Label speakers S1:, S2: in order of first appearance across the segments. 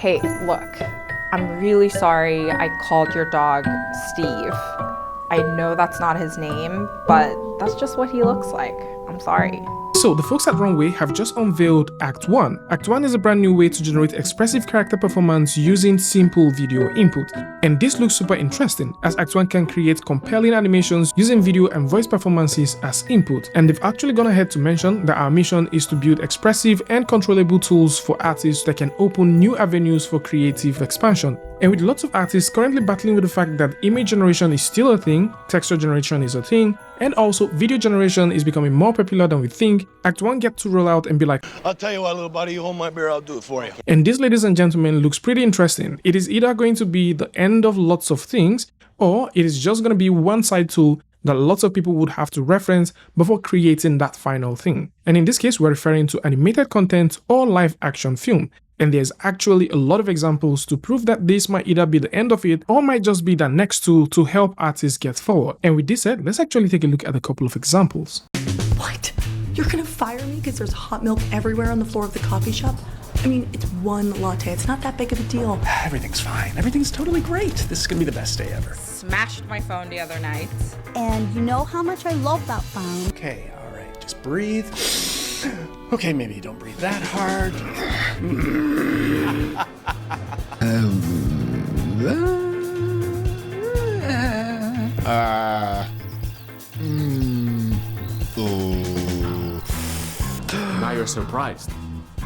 S1: Hey, look, I'm really sorry I called your dog Steve. I know that's not his name, but that's just what he looks like. I'm sorry.
S2: So the folks at Runway have just unveiled Act 1. Act 1 is a brand new way to generate expressive character performance using simple video input. And this looks super interesting, as Act 1 can create compelling animations using video and voice performances as input. And they've actually gone ahead to mention that our mission is to build expressive and controllable tools for artists that can open new avenues for creative expansion. And with lots of artists currently battling with the fact that image generation is still a thing, texture generation is a thing, and also video generation is becoming more popular than we think, Act 1 gets to roll out and be like,
S3: I'll tell you what, little buddy, you hold my beer, I'll do it for you.
S2: And this, ladies and gentlemen, looks pretty interesting. It is either going to be the end of lots of things, or it is just going to be one side tool that lots of people would have to reference before creating that final thing. And in this case, we're referring to animated content or live action film. And there's actually a lot of examples to prove that this might either be the end of it or might just be the next tool to help artists get forward. And with this said, let's actually take a look at a couple of examples.
S4: What? You're gonna fire me because there's hot milk everywhere on the floor of the coffee shop? I mean, it's one latte. It's not that big of a deal.
S5: Everything's fine. Everything's totally great. This is gonna be the best day ever.
S1: Smashed my phone the other night.
S6: And you know how much I love that phone.
S5: Okay, all right, just breathe. Okay, maybe don't breathe that hard.
S7: Now you're surprised.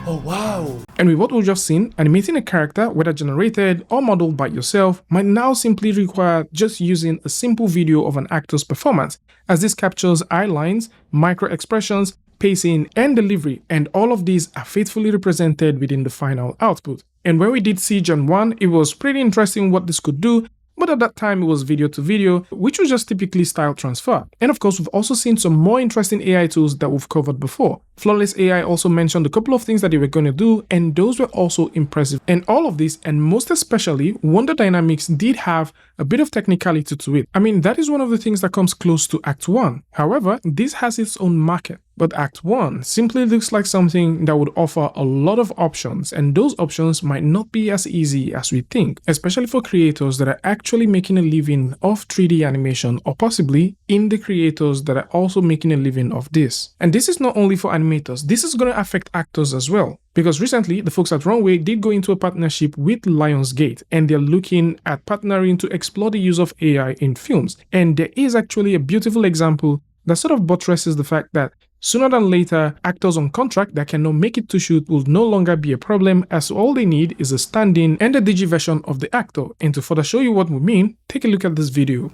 S5: Oh, wow.
S2: And with what we've just seen, animating a character, whether generated or modeled by yourself, might now simply require just using a simple video of an actor's performance, as this captures eye lines, micro expressions, pacing, and delivery, and all of these are faithfully represented within the final output. And when we did see Gen 1, it was pretty interesting what this could do, but at that time it was video to video, which was just typically style transfer. And of course, we've also seen some more interesting AI tools that we've covered before. Flawless AI also mentioned a couple of things that they were going to do, and those were also impressive. And all of this, and most especially, Wonder Dynamics did have a bit of technicality to it. I mean, that is one of the things that comes close to Act 1. However, this has its own market. But Act 1 simply looks like something that would offer a lot of options, and those options might not be as easy as we think, especially for creators that are actually making a living off 3D animation, or possibly indie creators that are also making a living off this. And this is not only for animators, this is going to affect actors as well. Because recently, the folks at Runway did go into a partnership with Lionsgate, and they're looking at partnering to explore the use of AI in films. And there is actually a beautiful example that sort of buttresses the fact that sooner than later, actors on contract that cannot make it to shoot will no longer be a problem, as all they need is a stand-in and a digi version of the actor. And to further show you what we mean, take a look at this video.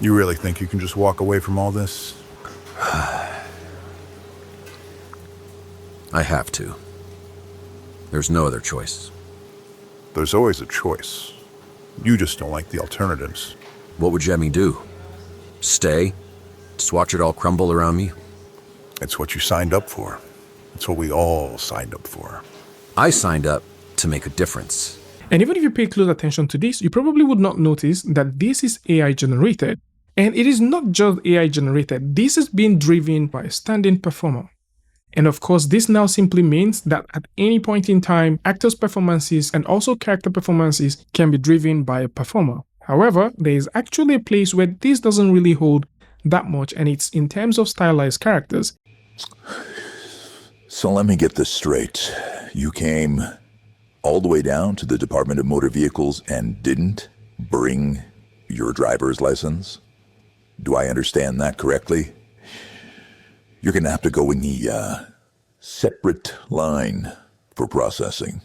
S8: You really think you can just walk away from all this?
S7: I have to. There's no other choice.
S8: There's always a choice. You just don't like the alternatives.
S7: What would you have me do? Stay? Just watch it all crumble around me?
S8: It's what you signed up for. It's what we all signed up for.
S7: I signed up to make a difference.
S2: And even if you pay close attention to this, you probably would not notice that this is AI generated. And it is not just AI generated, this is being driven by a stand-in performer. And of course, this now simply means that at any point in time, actors' performances and also character performances can be driven by a performer. However, there is actually a place where this doesn't really hold that much, and it's in terms of stylized characters.
S9: So let me get this straight. You came all the way down to the Department of Motor Vehicles and didn't bring your driver's license? Do I understand that correctly? You're gonna have to go in the separate line for processing.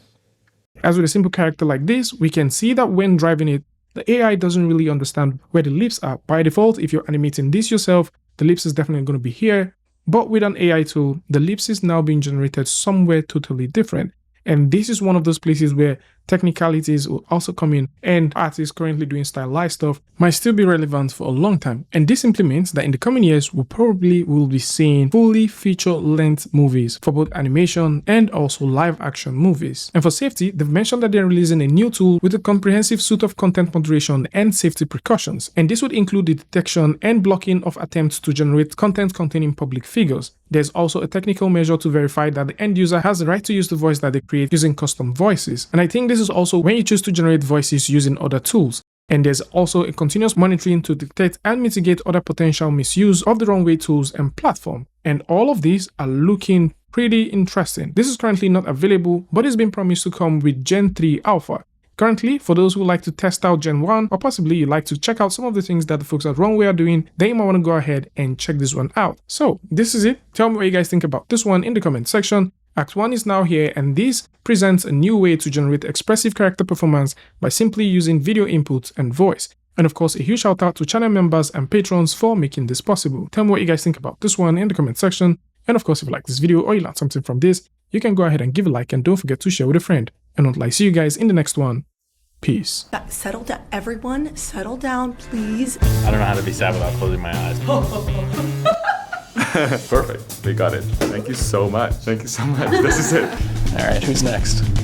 S2: As with a simple character like this, we can see that when driving it, the AI doesn't really understand where the lips are. By default, if you're animating this yourself, the lips is definitely going to be here. But with an AI tool, the lips is now being generated somewhere totally different. And this is one of those places where technicalities will also come in, and artists currently doing stylized stuff might still be relevant for a long time. And this simply means that in the coming years, we probably will be seeing fully feature-length movies for both animation and also live-action movies. And for safety, they've mentioned that they're releasing a new tool with a comprehensive suite of content moderation and safety precautions. And this would include the detection and blocking of attempts to generate content containing public figures. There's also a technical measure to verify that the end user has the right to use the voice that they create using custom voices. And I think this is also when you choose to generate voices using other tools. And there's also a continuous monitoring to detect and mitigate other potential misuse of the Runway tools and platform. And all of these are looking pretty interesting. This is currently not available, but it's been promised to come with Gen 3 Alpha. Currently, for those who like to test out Gen 1, or possibly you like to check out some of the things that the folks at Runway are doing, then you might want to go ahead and check this one out. So this is it. Tell me what you guys think about this one in the comment section. Act 1 is now here, and this presents a new way to generate expressive character performance by simply using video inputs and voice. And of course, a huge shout out to channel members and patrons for making this possible. Tell me what you guys think about this one in the comment section. And of course, if you like this video or you learned something from this, you can go ahead and give a like and don't forget to share with a friend. And until I see you guys in the next one, peace.
S4: Settle down, everyone. Settle down, please.
S10: I don't know how to be sad without closing my eyes. Perfect. We got it. Thank you so much. Thank you so much. This is it.
S5: All right, who's next?